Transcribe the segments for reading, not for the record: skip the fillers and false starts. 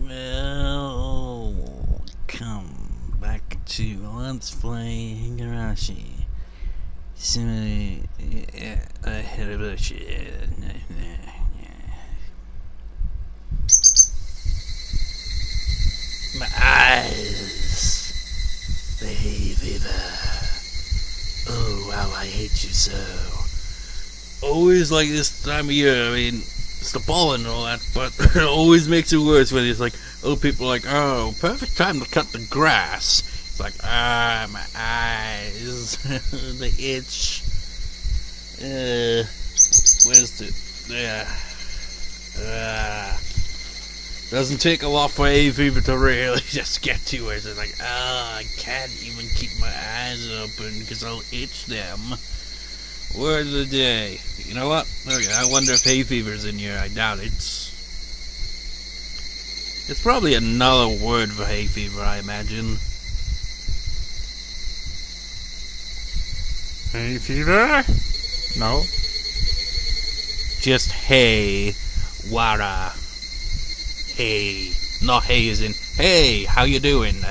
Welcome back to Let's Play Higurashi. Tsumihoroboshi. My eyes. The hay fever. Oh wow, I hate you so. Always like this time of year. I mean, it's the pollen and all that, but it always makes it worse when it's like, oh, people are like, oh, perfect time to cut the grass. It's like, my eyes, the itch. Where's the, doesn't take a lot for hay fever to really just get to where it's like, I can't even keep my eyes open because I'll itch them. Word of the day. You know what? Okay, I wonder if hay fever's in here. I doubt it. It's probably another word for hay fever, I imagine. Hay fever? No. Just hay. Wara. Hey. Not hay as in, hey, how you doing?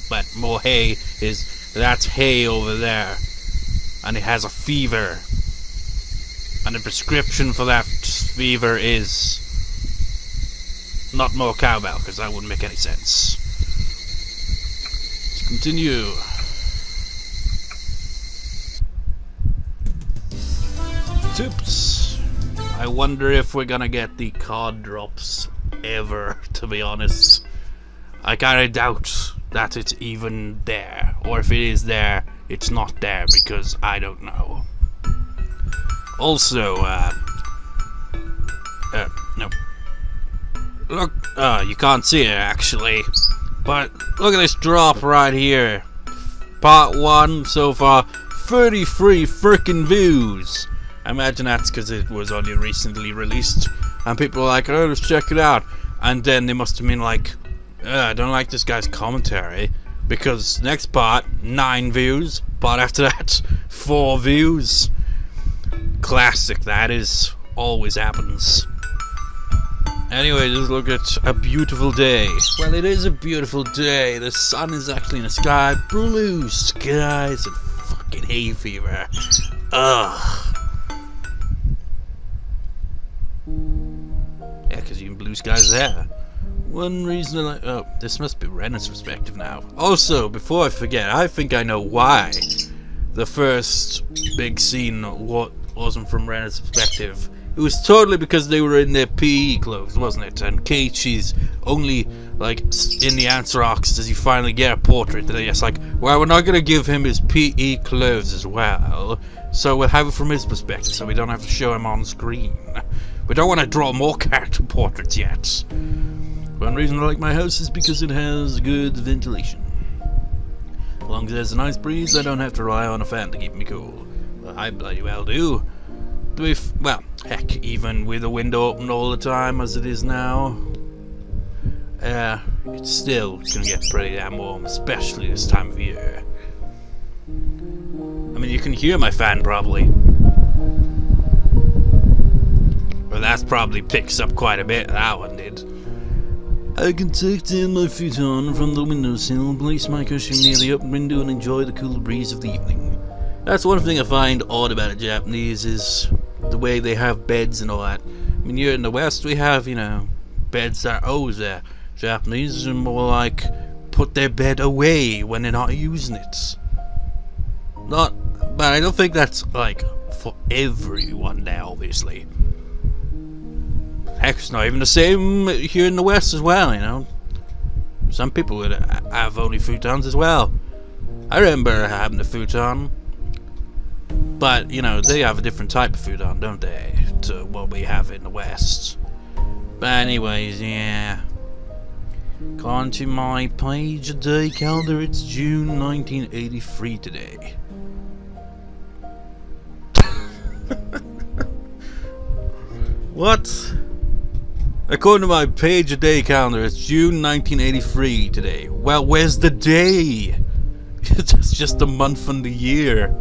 But more hay is, that's hay over there. And it has a fever. And the prescription for that fever is not more cowbell, because that wouldn't make any sense. Let's continue. Tips. I wonder if we're gonna get the card drops ever, to be honest. I kinda doubt that it's even there. Or if it is there, it's not there, because I don't know. Also, no. Look, you can't see it actually, but look at this drop right here. Part 1 so far, 33 frickin' views. I imagine that's because it was only recently released, and people are like, oh, let's check it out. And then they must have been like, I don't like this guy's commentary, because next part, 9 views, part after that, 4 views. Classic, that is. Always happens. Anyway, just look at a beautiful day. Well, it is a beautiful day. The sun is actually in the sky. Blue skies and fucking hay fever. Ugh. Yeah, because even blue skies there. One reason I like... Oh, this must be Rena's perspective now. Also, before I forget, I think I know why the first big scene wasn't from Rena's perspective. It was totally because they were in their PE clothes, wasn't it? And Keiichi's only, like, in the answer box does he finally get a portrait. And it's like, well, we're not going to give him his PE clothes as well. So we'll have it from his perspective, so we don't have to show him on screen. We don't want to draw more character portraits yet. One reason I like my house is because it has good ventilation. As long as there's a nice breeze, I don't have to rely on a fan to keep me cool. Well, I bloody well do. Well, heck, even with the window open all the time as it is now, it still can get pretty damn warm, especially this time of year. I mean, you can hear my fan probably. Well, that probably picks up quite a bit, that one did. I can tuck in my futon from the windowsill, place my cushion near the open window and enjoy the cool breeze of the evening. That's one thing I find odd about the Japanese is the way they have beds and all that. I mean, here in the West we have, you know, beds that are always there. Japanese are more like put their bed away when they're not using it. But I don't think that's like for everyone there, obviously. Heck, it's not even the same here in the West as well, you know. Some people would have only futons as well. I remember having a futon. But, you know, they have a different type of futon, don't they, to what we have in the West. But anyways, yeah. According to my page a day calendar, it's June 1983 today. What? According to my page a day calendar, it's June 1983 today. Well, where's the day? It's just a month and the year.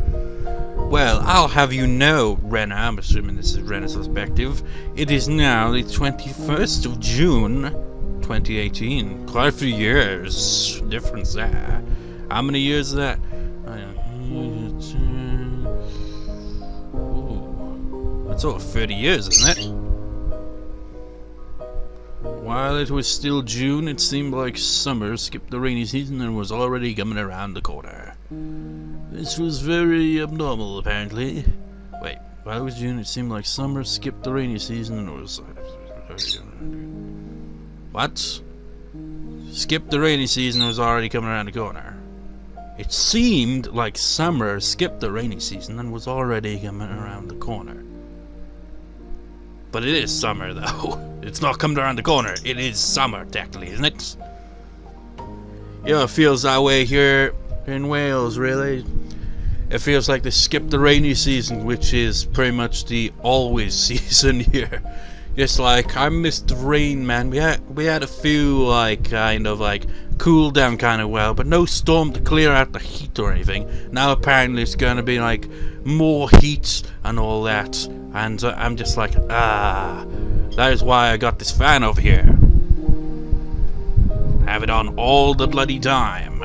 Well, I'll have you know, Rena, I'm assuming this is Rena's perspective, it is now the 21st of June, 2018. Quite a few years difference there. How many years is that? Ooh, that's over 30 years, isn't it? While it was still June, it seemed like summer skipped the rainy season and was already coming around the corner. This was very abnormal, apparently. Wait, while it was June, it seemed like summer skipped the rainy season and was... What? Skipped the rainy season and was already coming around the corner. It seemed like summer skipped the rainy season and was already coming around the corner. But it is summer, though. It's not coming around the corner. It is summer, technically, isn't it? Yeah, it feels that way here in Wales, really. It feels like they skipped the rainy season, which is pretty much the always season here. Just like, I missed the rain, man. We had a few, like, kind of, like, cool down kind of well, but no storm to clear out the heat or anything. Now apparently it's gonna be, like, more heat and all that. And I'm just like, that is why I got this fan over here. Have it on all the bloody time.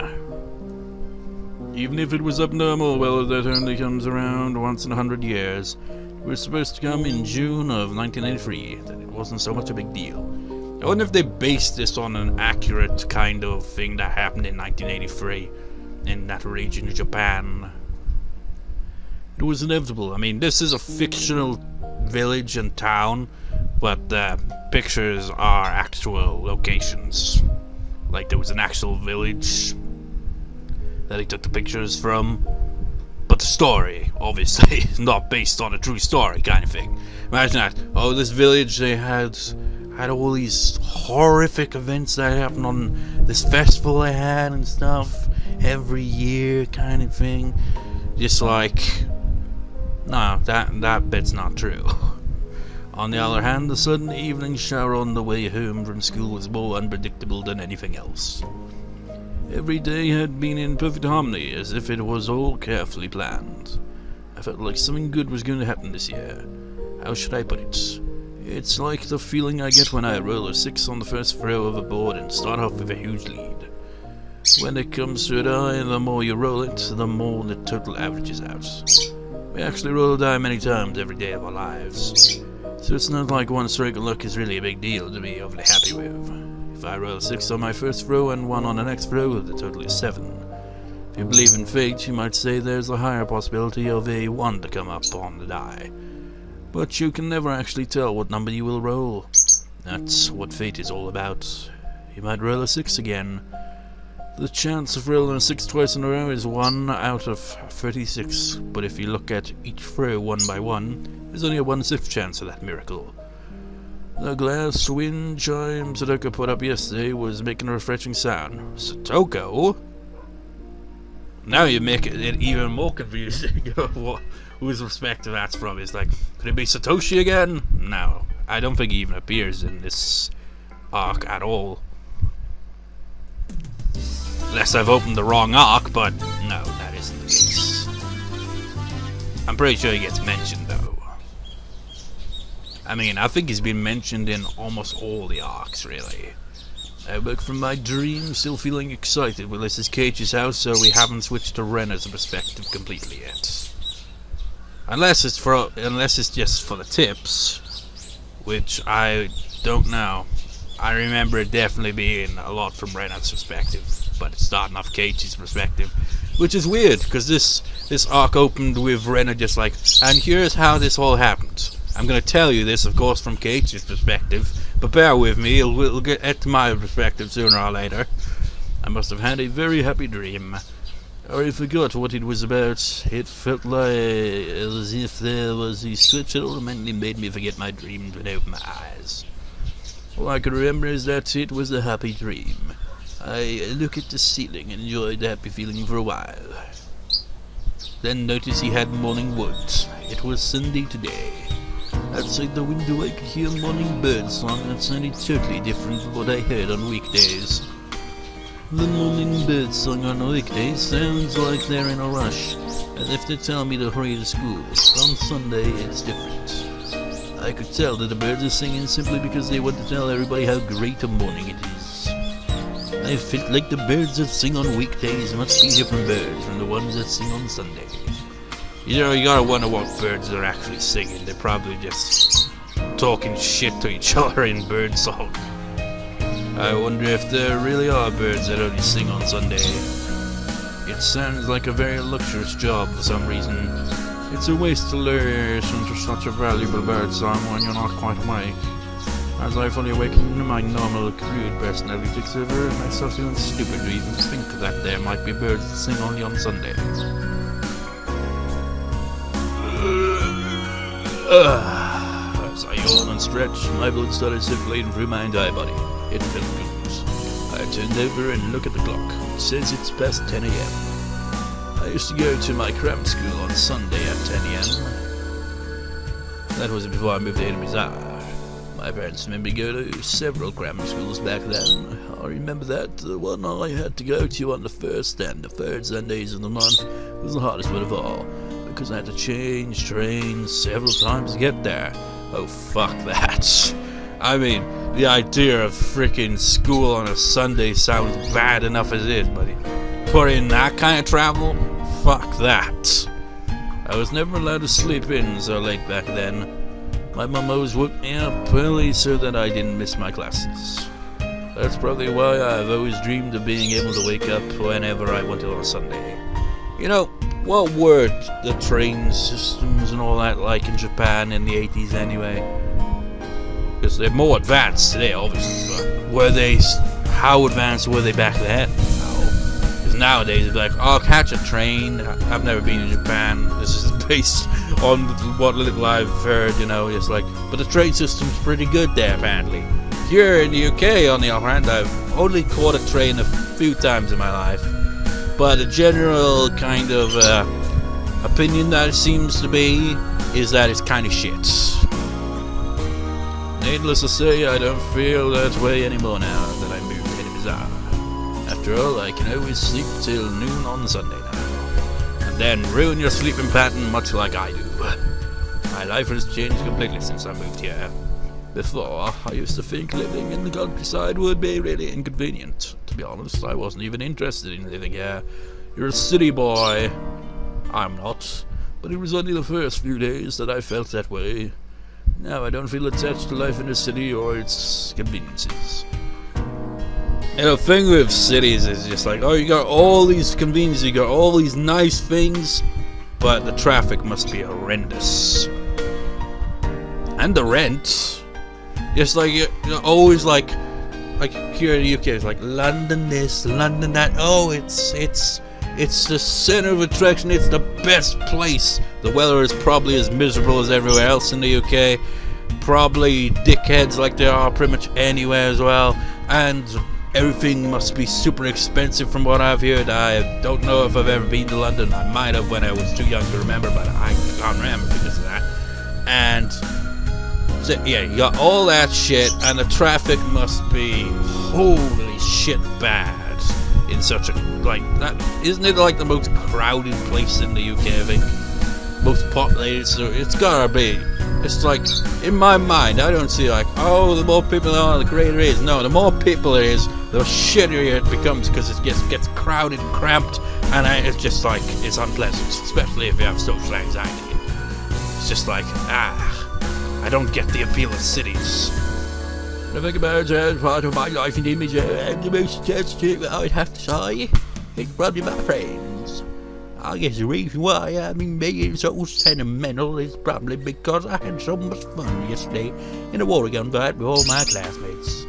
Even if it was abnormal, well, that only comes around once in 100 years. It was supposed to come in June of 1983, that it wasn't so much a big deal. I wonder if they based this on an accurate kind of thing that happened in 1983 in that region of Japan. It was inevitable. I mean, this is a fictional village and town, but the pictures are actual locations. Like, there was an actual village that he took the pictures from. But the story, obviously, is not based on a true story kind of thing. Imagine that. Oh, this village, they had all these horrific events that happened on this festival they had and stuff every year kind of thing. Just like, no, that bit's not true. On the other hand, the sudden evening shower on the way home from school was more unpredictable than anything else. Every day had been in perfect harmony, as if it was all carefully planned. I felt like something good was going to happen this year. How should I put it? It's like the feeling I get when I roll a 6 on the first throw of a board and start off with a huge lead. When it comes to a die, the more you roll it, the more the total averages out. We actually roll a die many times every day of our lives, so it's not like one stroke of luck is really a big deal to be overly happy with. If I roll a 6 on my first throw and 1 on the next throw, the total is 7. If you believe in fate, you might say there's a higher possibility of a 1 to come up on the die. But you can never actually tell what number you will roll. That's what fate is all about. You might roll a 6 again. The chance of rolling a 6 twice in a row is 1 out of 36, but if you look at each throw one by one, there's only a 1/6 chance of that miracle. The glass wind chime Satoko put up yesterday was making a refreshing sound. Satoko? Now you make it even more confusing. Whose perspective that's from. It's like, could it be Satoshi again? No, I don't think he even appears in this arc at all. Unless I've opened the wrong arc, but no, that isn't the case. I'm pretty sure he gets mentioned though. I mean, I think he's been mentioned in almost all the arcs, really. I woke from my dream still feeling excited. Well, this is Keiichi's house, so we haven't switched to Rena's perspective completely yet. Unless it's just for the tips, which I don't know. I remember it definitely being a lot from Rena's perspective, but it's starting off Keiichi's perspective, which is weird, because this arc opened with Rena just like, and here's how this all happened. I'm going to tell you this, of course, from Keiichi's perspective, but bear with me, we'll get to my perspective sooner or later. I must have had a very happy dream. I forgot what it was about. It felt like as if there was a switch that ultimately made me forget my dreams when I opened my eyes. All I can remember is that it was a happy dream. I looked at the ceiling and enjoyed the happy feeling for a while. Then noticed he had morning wood. It was Sunday today. Outside the window I could hear a morning bird song that sounded totally different from what I heard on weekdays. The morning bird song on weekdays sounds like they're in a rush, as if they tell me to hurry to school. But on Sunday it's different. I could tell that the birds are singing simply because they want to tell everybody how great a morning it I felt like the birds that sing on weekdays must be different birds from the ones that sing on Sundays. You know, you gotta wonder what birds are actually singing. They're probably just talking shit to each other in bird song. I wonder if there really are birds that only sing on Sunday. It sounds like a very luxurious job for some reason. It's a waste to listen to such a valuable bird song when you're not quite awake. As I fully awaken to my normal, crude personality takes over, I start feeling stupid to even think that there might be birds that sing only on Sundays. As I yawn and stretch, my blood started circulating through my entire body. It felt good. I turned over and looked at the clock. It says it's past 10 a.m. I used to go to my cram school on Sunday at 10 a.m. That was before I moved to Higurashi. My parents made me go to several grammar schools back then. I remember that the one I had to go to on the first and the third Sundays of the month was the hardest one of all, because I had to change trains several times to get there. Oh, fuck that. I mean, the idea of freaking school on a Sunday sounds bad enough as it is, but put in that kind of travel? Fuck that. I was never allowed to sleep in so late back then. My mum always woke me up early so that I didn't miss my classes. That's probably why I've always dreamed of being able to wake up whenever I wanted on a Sunday. You know, what were the train systems and all that like in Japan in the 80s anyway? Because they're more advanced today, obviously, but were they, how advanced were they back then? No. Because nowadays it's like, oh, catch a train. I've never been to Japan. This is based on what little I've heard, you know, it's like, but the train system's pretty good there, apparently. Here in the UK, on the other hand, I've only caught a train a few times in my life, but the general kind of opinion that it seems to be is that it's kind of shit. Needless to say, I don't feel that way anymore now that I moved to Higurashi. After all, I can always sleep till noon on Sunday now, and then ruin your sleeping pattern much like I do. My life has changed completely since I moved here. Before, I used to think living in the countryside would be really inconvenient. To be honest, I wasn't even interested in living here. You're a city boy. I'm not. But it was only the first few days that I felt that way. Now I don't feel attached to life in the city or its conveniences. And the thing with cities is just like, oh, you got all these conveniences, you got all these nice things, but the traffic must be horrendous. And the rent. It's like, you're always like here in the UK, it's like London this, London that. Oh, it's the center of attraction. It's the best place. The weather is probably as miserable as everywhere else in the UK. Probably dickheads like there are pretty much anywhere as well. And everything must be super expensive from what I've heard. I don't know if I've ever been to London. I might have when I was too young to remember, but I can't remember because of that. And so, yeah, you got all that shit, and the traffic must be holy shit bad in such a, like, that, isn't it like the most crowded place in the UK, I think? Most populated, so it's gotta be. It's like, in my mind, I don't see like, oh, the more people there are, the greater it is. No, the more people there is, the shittier it becomes, because it gets crowded and cramped, and it's just like, it's unpleasant, especially if you have social anxiety. It's just like, I don't get the appeal of cities. When I think about it as part of my life and image, the most attached to it, I would have to say, it's probably my friends. I guess the reason why I'm being so sentimental is probably because I had so much fun yesterday in a water gun fight with all my classmates.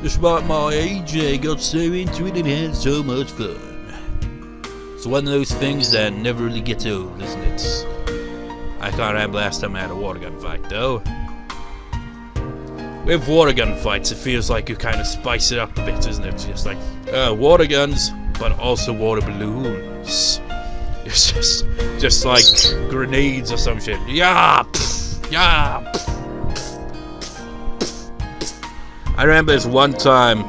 Despite my age, I got so into it and had so much fun. It's one of those things that never really gets old, isn't it? I can't remember last time I had a water gun fight, though. With water gun fights, it feels like you kind of spice it up a bit, isn't it? Just like, water guns, but also water balloons. It's just like grenades or some shit. Yeah! Pff, yeah! I remember this one time,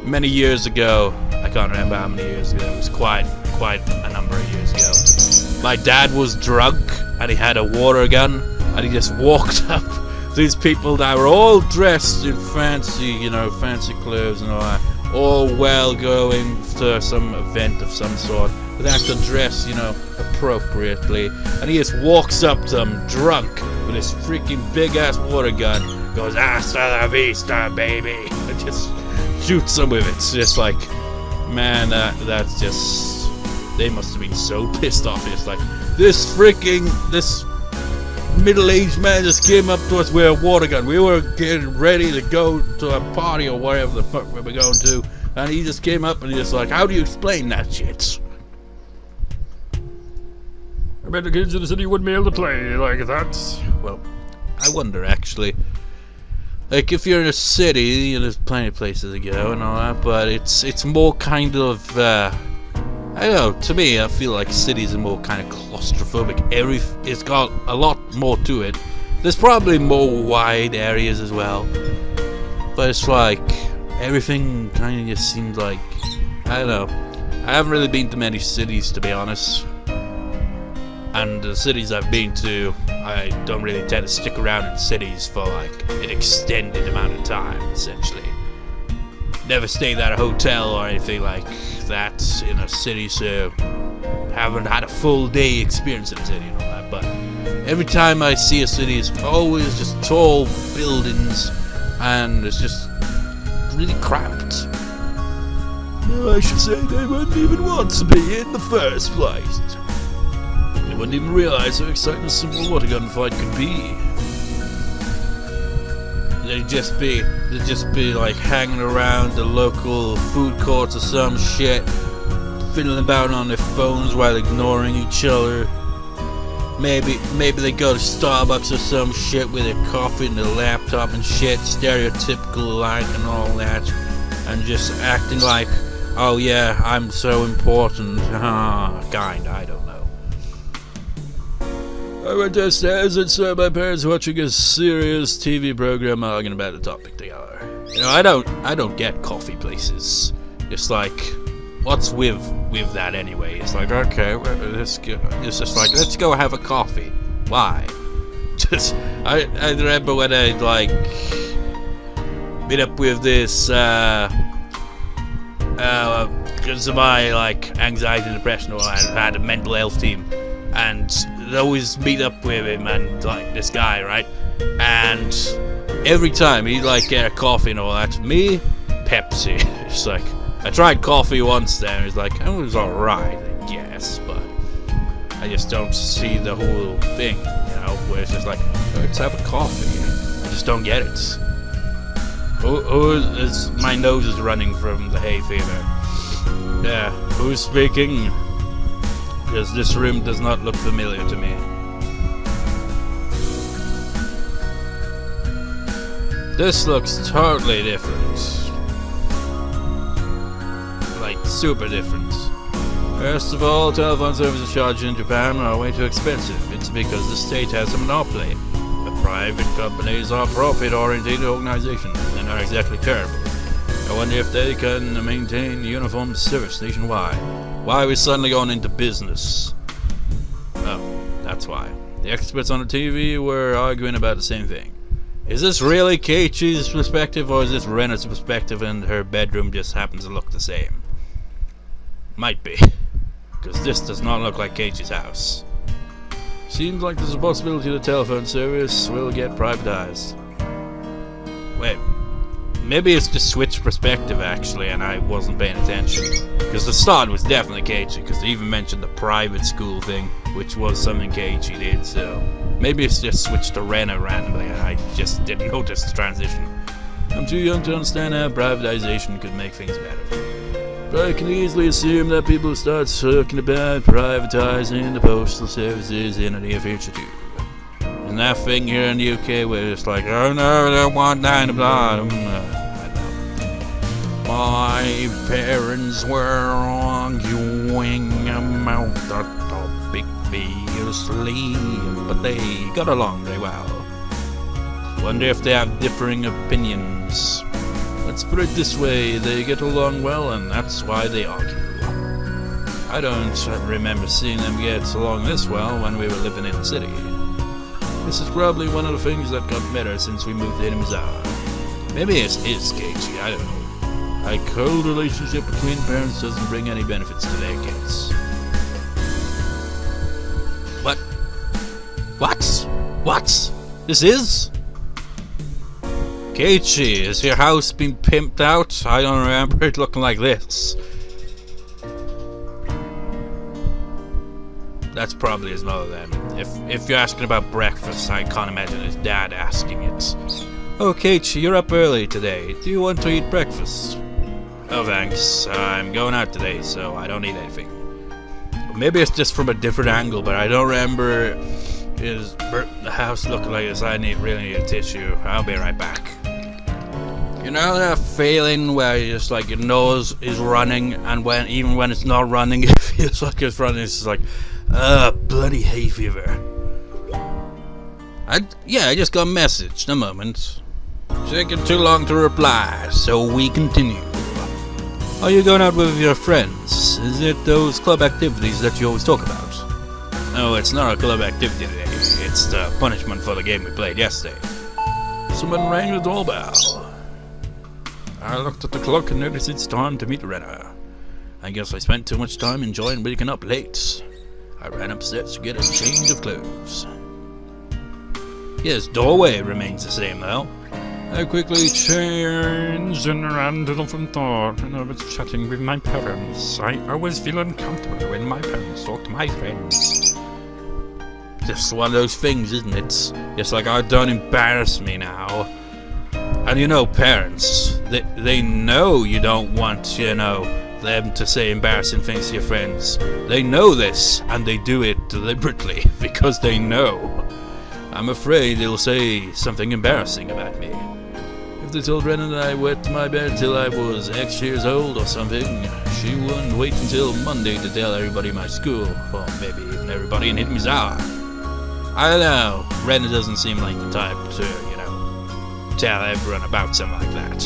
many years ago. I can't remember how many years ago. It was quite a number of years ago. My dad was drunk, and he had a water gun, and he just walked up these people that were all dressed in fancy, fancy clothes and all that, all well going to some event of some sort. But they have to dress, appropriately. And he just walks up to them drunk with his freaking big ass water gun. Goes, "Hasta la vista, baby," and just shoots them with it. It's just like, man, that's just. They must have been so pissed off. It's like, this middle-aged man just came up to us with a water gun. We were getting ready to go to a party or whatever the fuck we were going to, and he just came up and he's just like, "How do you explain that shit?" I bet the kids in the city wouldn't be able to play like that. Well, I wonder actually. Like, if you're in a city, there's plenty of places to go and all that, but it's more kind of, I don't know, to me, I feel like cities are more kind of claustrophobic. It's got a lot more to it. There's probably more wide areas as well, but it's like, everything kind of just seems like, I don't know. I haven't really been to many cities, to be honest. And the cities I've been to, I don't really tend to stick around in cities for like an extended amount of time, essentially. Never stayed at a hotel or anything like that in a city, so haven't had a full day experience in a city and all that. But every time I see a city, it's always just tall buildings and it's just really cramped. No, I should say they wouldn't even want to be in the first place. They wouldn't even realize how exciting a simple water gun fight could be. They'd just be like hanging around the local food courts or some shit, fiddling about on their phones while ignoring each other. Maybe they go to Starbucks or some shit with their coffee and their laptop and shit, stereotypical like and all that, and just acting like, "Oh yeah, I'm so important," I don't know. I went downstairs and saw my parents watching a serious TV program arguing about the topic together. I don't get coffee places. It's like, what's with that anyway? It's like, okay, it's just like, let's go have a coffee. Why? I remember when I like meet up with this because of my like anxiety and depression, or I had a mental health team, and I always meet up with him and like this guy, right? And every time he'd like get a coffee and all that. Me, Pepsi. It's like, I tried coffee once there and he's like, it was alright, I guess, but I just don't see the whole thing, where it's just like, let's have a coffee. I just don't get it. My nose is running from the hay fever. Yeah, who's speaking? Because this room does not look familiar to me. This looks totally different. Like, super different. First of all, telephone services charged in Japan are way too expensive. It's because the state has a monopoly. The private companies are profit-oriented organizations. They're not exactly terrible. I wonder if they can maintain uniform service nationwide. Why are we suddenly going into business? Oh, that's why. The experts on the TV were arguing about the same thing. Is this really Keiichi's perspective, or is this Rena's perspective and her bedroom just happens to look the same? Might be. Because this does not look like Keiichi's house. Seems like there's a possibility the telephone service will get privatized. Wait. Maybe it's just switched perspective actually, and I wasn't paying attention. Because the start was definitely Keiichi, because they even mentioned the private school thing, which was something Keiichi did, so maybe it's just switched to Rena randomly, and I just didn't notice the transition. I'm too young to understand how privatization could make things better. But I can easily assume that people start talking about privatizing the postal services in the near future too. And that thing here in the UK where it's like, oh no, I don't want that, blah, I don't know. My parents were arguing about the topic fiercely, but they got along very well. Wonder if they have differing opinions. Let's put it this way, they get along well and that's why they argue. I don't remember seeing them get along this well when we were living in the city. This is probably one of the things that got better since we moved to Higurashi. Maybe it's Keiichi, I don't know. A cold relationship between parents doesn't bring any benefits to their kids. What? What? This is? Keiichi, is your house been pimped out? I don't remember it looking like this. That's probably his mother then. If you're asking about breakfast, I can't imagine his dad asking it. Oh, Keiichi, you're up early today. Do you want to eat breakfast? Oh, thanks. I'm going out today, so I don't need anything. Maybe it's just from a different angle, but I don't remember the house looking like this. I really need a tissue. I'll be right back. You know that feeling where you just like your nose is running, and even when it's not running, it feels like it's running. It's just like, bloody hay fever. I just got a message in a moment. Taking too long to reply, so we continue. Are you going out with your friends? Is it those club activities that you always talk about? No, it's not a club activity today. It's the punishment for the game we played yesterday. Someone rang the doorbell. I looked at the clock and noticed it's time to meet Rena. I guess I spent too much time enjoying waking up late. I ran upstairs to get a change of clothes. Yes, doorway remains the same though. I quickly changed and ran to the front door, and I was chatting with my parents. I always feel uncomfortable when my parents talk to my friends. Just one of those things, isn't it? It's like, oh, don't embarrass me now. And you know, parents, they know you don't want, them to say embarrassing things to your friends. They know this, and they do it deliberately, because they know. I'm afraid they'll say something embarrassing about me. If they told Rena that I wet my bed till I was X years old or something, she wouldn't wait until Monday to tell everybody in my school, or maybe even everybody in Higurashi. I don't know, Rena doesn't seem like the type to, tell everyone about something like that.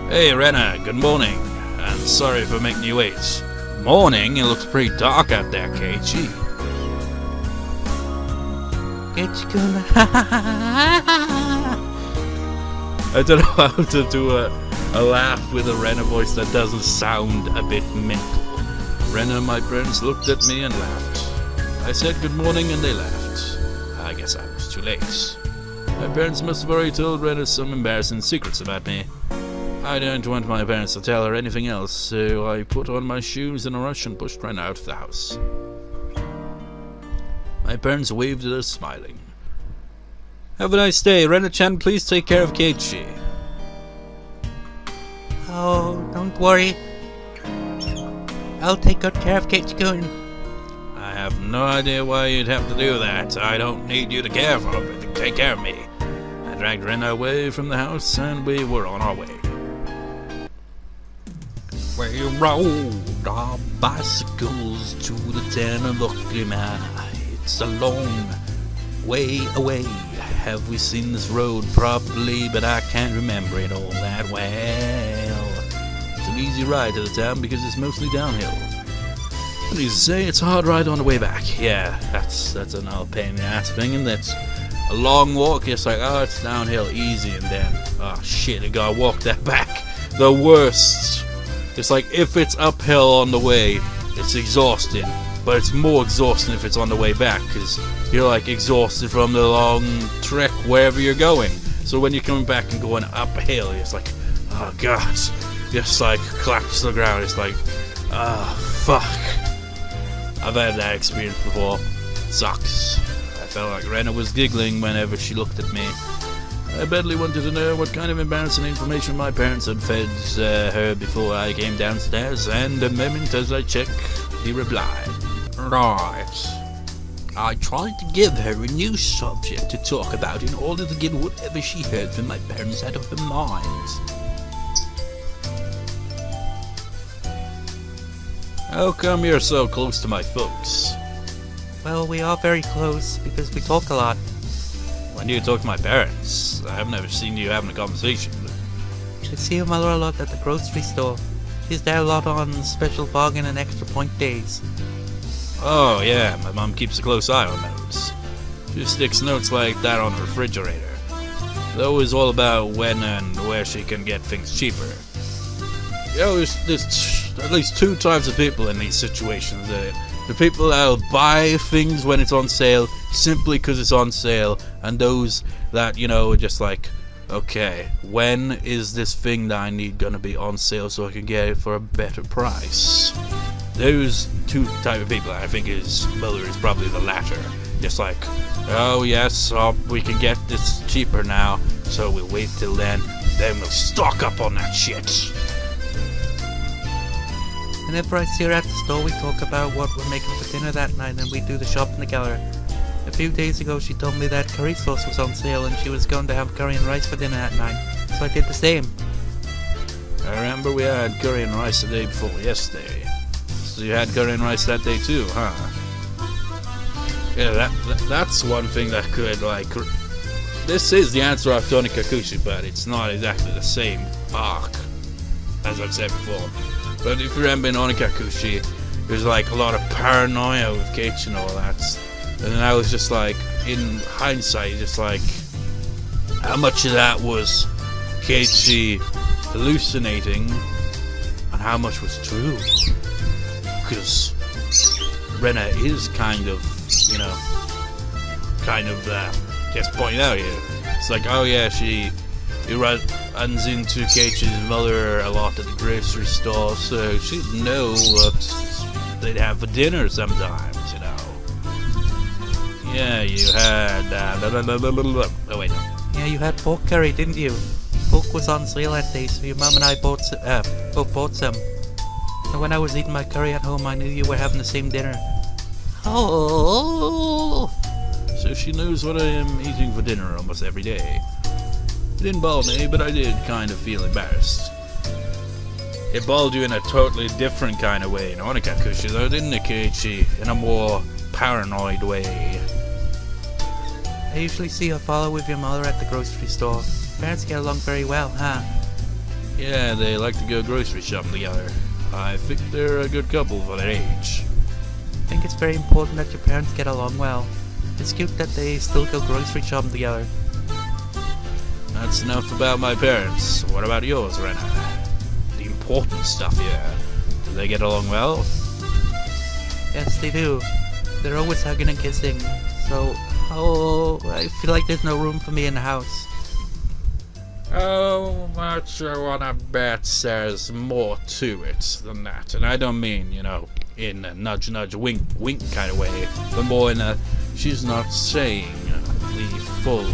Hey Rena, good morning, and sorry for making you wait. Morning? It looks pretty dark out there, Keiichi. Keiichi-kun. I don't know how to do a laugh with a Rena voice that doesn't sound a bit mental. Rena and my parents looked at me and laughed. I said good morning and they laughed. I guess I was too late. My parents must have already told Rena some embarrassing secrets about me. I didn't want my parents to tell her anything else, so I put on my shoes in a rush and pushed Rena out of the house. My parents waved at us, smiling. Have a nice day. Rena-chan, please take care of Keiichi. Oh, don't worry. I'll take good care of Keiichi-kun. I have no idea why you'd have to do that. I don't need you to care for me, to take care of me. I dragged Rena away from the house and we were on our way. We rode our bicycles to the town of Okima. It's a long way away. Have we seen this road properly? But I can't remember it all that well. It's an easy ride to the town because it's mostly downhill. Please say it's a hard ride on the way back. Yeah, that's another pain in the ass thing, and that's a long walk. It's like, oh, it's downhill, easy, and then, oh shit, I gotta walk that back. The worst. It's like, if it's uphill on the way, it's exhausting, but it's more exhausting if it's on the way back, because you're like exhausted from the long trek wherever you're going. So when you're coming back and going uphill, it's like, oh god, just like collapse to the ground. It's like, fuck. I've had that experience before. It sucks. I felt like Rena was giggling whenever she looked at me. I badly wanted to know what kind of embarrassing information my parents had fed her before I came downstairs, and a moment as I checked, he replied, Right. I tried to give her a new subject to talk about in order to get whatever she heard from my parents out of her mind. How come you're so close to my folks? Well, we are very close because we talk a lot. When do you talk to my parents? I've never seen you having a conversation. I see your mother a lot at the grocery store. She's there a lot on special bargain and extra point days. Oh yeah, my mom keeps a close eye on those. She sticks notes like that on the refrigerator. It's always all about when and where she can get things cheaper. You know, there's at least two types of people in these situations. The people that'll buy things when it's on sale simply because it's on sale, and those that, you know, are just like, okay, when is this thing that I need gonna be on sale so I can get it for a better price? Those two type of people, I think his mother is probably the latter. Just like, oh yes, we can get this cheaper now, so we'll wait till then we'll stock up on that shit. Whenever I see her at the store, we talk about what we're making for dinner that night, and we do the shopping together. A few days ago, she told me that curry sauce was on sale, and she was going to have curry and rice for dinner that night, so I did the same. I remember we had curry and rice the day before yesterday. So you had curry and rice that day too, huh? Yeah, that's one thing that could, like... This is the answer of Onikakushi, but it's not exactly the same arc, as I've said before. But if you remember in Onikakushi, there's like a lot of paranoia with Keiichi and all that. And then I was just like, in hindsight, just like, how much of that was Keiichi hallucinating, and how much was true? Because Rena is kind of, you know, just pointing out here. It's like, oh yeah, he runs into Keiichi's mother a lot at the grocery store, so she'd know what they'd have for dinner sometimes, you know. Yeah, you had, oh wait, no. Yeah, you had pork curry, didn't you? Pork was on sale that day, so your mum and I both bought some. And when I was eating my curry at home, I knew you were having the same dinner. Oh! So she knows what I am eating for dinner almost every day. It didn't bother me, but I did kind of feel embarrassed. It bothered you in a totally different kind of way in Onikakushi, though, didn't it, Keiichi? In a more paranoid way. I usually see her follow with your mother at the grocery store. Parents get along very well, huh? Yeah, they like to go grocery shopping together. I think they're a good couple for their age. I think it's very important that your parents get along well. It's cute that they still go grocery shopping together. That's enough about my parents. What about yours, Rena? The important stuff here. Do they get along well? Yes, they do. They're always hugging and kissing. So, I feel like there's no room for me in the house. Oh, much I wanna bet there's more to it than that. And I don't mean, you know, in a nudge nudge wink wink kind of way, but more in a she's not saying the full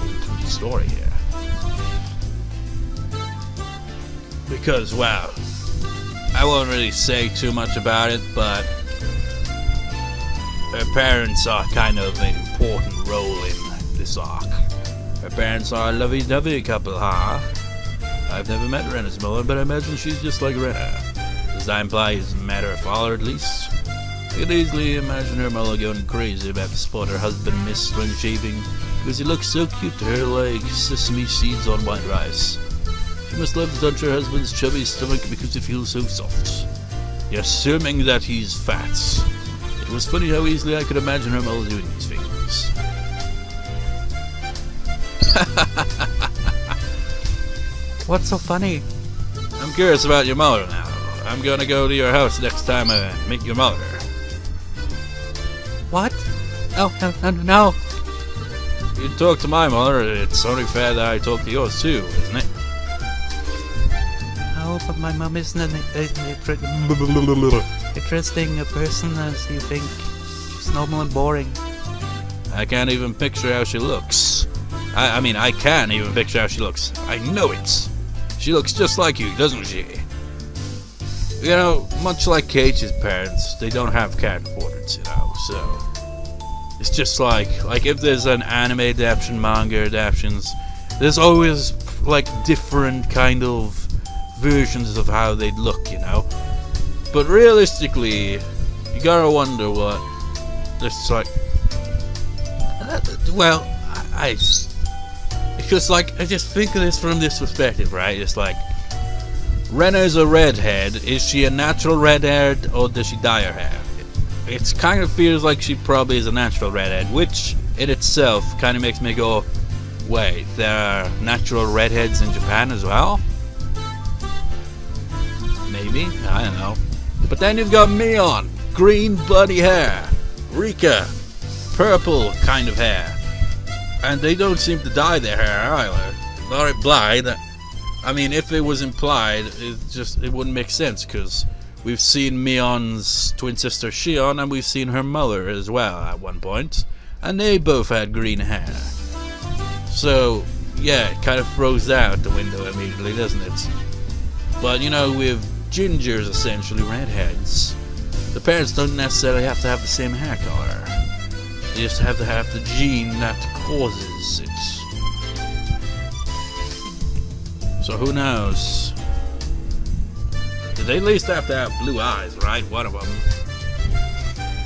story here. Because, well, I won't really say too much about it, but her parents are kind of an important role in this arc. Her parents are a lovey-dovey couple, huh? I've never met Rena's mother, but I imagine she's just like Rena. Does that imply he's met her father at least? I could easily imagine her mother going crazy about the spot her husband missed when shaving, because he looks so cute to her like sesame seeds on white rice. She must love to touch her husband's chubby stomach because it feels so soft. Assuming that he's fat. It was funny how easily I could imagine her mother doing these things. What's so funny? I'm curious about your mother now. I'm gonna go to your house next time I meet your mother. What? No. You talk to my mother, it's only fair that I talk to yours too, isn't it? No, but my mum isn't an interesting person as you think. She's normal and boring. I can't even picture how she looks. I mean, I can even picture how she looks. I know it. She looks just like you, doesn't she? You know, much like Keiichi's parents, they don't have camcorders, you know, so... It's just like if there's an anime adaptation, manga adaptations, there's always, like, different kind of versions of how they'd look, you know? But realistically, you gotta wonder what... It's like... Well, because, like, I just think of this from this perspective, right? It's like, Rena's a redhead. Is she a natural redhead, or does she dye her hair? It kind of feels like she probably is a natural redhead, which in itself kind of makes me go, wait, there are natural redheads in Japan as well? Maybe? I don't know. But then you've got Mion, green bloody hair. Rika, purple kind of hair. And they don't seem to dye their hair either. Not implied. I mean, if it was implied, it wouldn't make sense, because we've seen Mion's twin sister Shion, and we've seen her mother as well at one point, and they both had green hair. So, yeah, it kind of throws that out the window immediately, doesn't it? But, you know, with gingers, essentially redheads, the parents don't necessarily have to have the same hair color. They just have to have the gene that causes it. So who knows? They at least have to have blue eyes, right? One of them.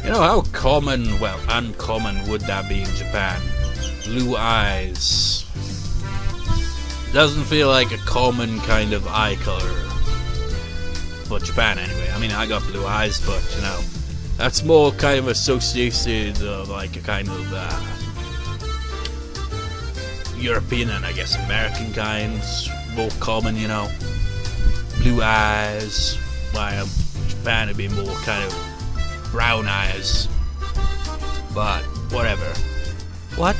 You know how common, well, uncommon would that be in Japan? Blue eyes. Doesn't feel like a common kind of eye color. For Japan, anyway. I mean, I got blue eyes, but, you know, that's more kind of associated, like a kind of, European and, I guess, American kinds. More common, you know. Blue eyes. While Japan would be more kind of brown eyes. But, whatever. What?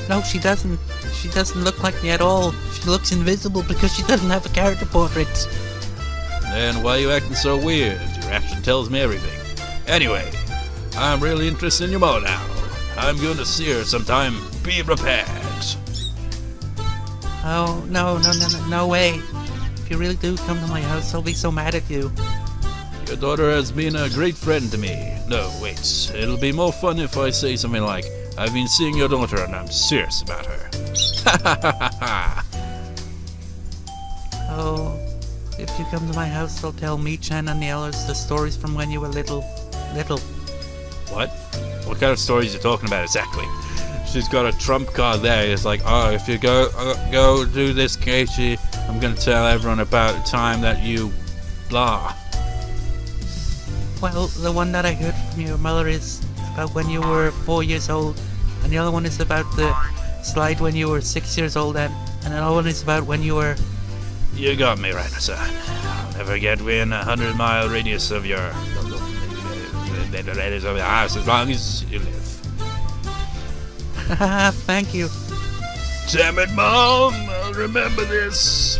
No, she doesn't. She doesn't look like me at all. She looks invisible because she doesn't have a character portrait. Then why are you acting so weird? Your action tells me everything. Anyway, I'm really interested in your mother now. I'm going to see her sometime. Be prepared. Oh, no way. If you really do come to my house, I'll be so mad at you. Your daughter has been a great friend to me. No, wait. It'll be more fun if I say something like, I've been seeing your daughter and I'm serious about her. Ha ha ha ha ha. Oh, if you come to my house, I'll tell Michan and the others the stories from when you were little. What? What kind of stories are you talking about exactly? She's got a trump card there. It's like, oh, if you go do this, Keiichi, I'm gonna tell everyone about the time that you blah. Well, the one that I heard from your mother is about when you were 4 years old, and the other one is about the slide when you were 6 years old, and another one is about when you were... You got me, Rena, son. I'll never get within 100-mile radius of your house as long as you live. Thank you. Damn it, Mom! I'll remember this.